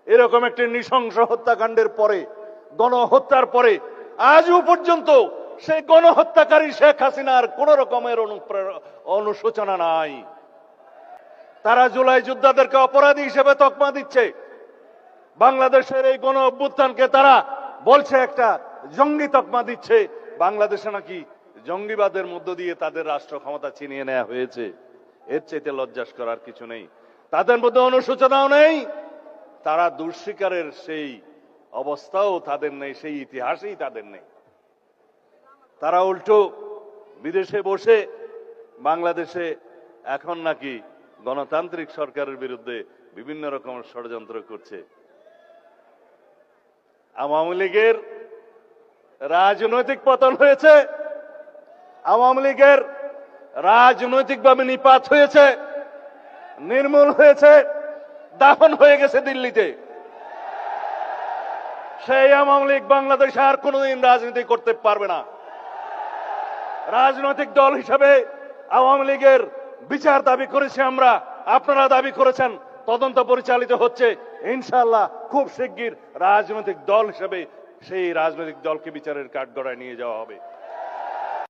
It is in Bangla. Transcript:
এরকম একটি নৃশংস হত্যাকাণ্ডের পরে, গণহত্যার পরে আজও পর্যন্ত সেই গণহত্যাকারী শেখ হাসিনার কোন রকমের অনুশোচনা নাই। তারা জুলাই যোদ্ধাদেরকে অপরাধী হিসেবে তকমা দিচ্ছে। বাংলাদেশের এই গণ অভ্যুত্থানকে তারা বলছে একটা জঙ্গি তকমা দিচ্ছে। বাংলাদেশে নাকি জঙ্গিবাদের মধ্য দিয়ে তাদের রাষ্ট্র ক্ষমতা ছিনিয়ে নেওয়া হয়েছে। এর চাইতে লজ্জাস করার কিছু নেই। তাদের মধ্যে অনুশোচনাও নেই, তারা দুঃস্বীকারের সেই অবস্থাও তাদের নেই, সেই ইতিহাসই তাদের নেই। তারা উল্টো বিদেশে বসে বাংলাদেশে এখন নাকি গণতান্ত্রিক সরকারের বিরুদ্ধে বিভিন্ন রকম ষড়যন্ত্র করছে। আওয়ামী লীগের রাজনৈতিক পতন হয়েছে, আওয়ামী লীগের রাজনৈতিকভাবে নিপাত হয়েছে, নির্মূল হয়েছে, দাফন হয়ে গেছে দিল্লিতে। সেই আওয়ামী লীগ বাংলাদেশে আর কোনোদিন রাজনীতি করতে পারবে না। রাজনৈতিক দল হিসেবে আওয়ামী লীগের বিচার দাবি করেছি আমরা, আপনারা দাবি করেছেন, তদন্ত পরিচালিত হচ্ছে। ইনশাআল্লাহ খুব শিগগির রাজনৈতিক দল হিসেবে সেই রাজনৈতিক দলকে বিচারের কাঠগড়ায় নিয়ে যাওয়া হবে।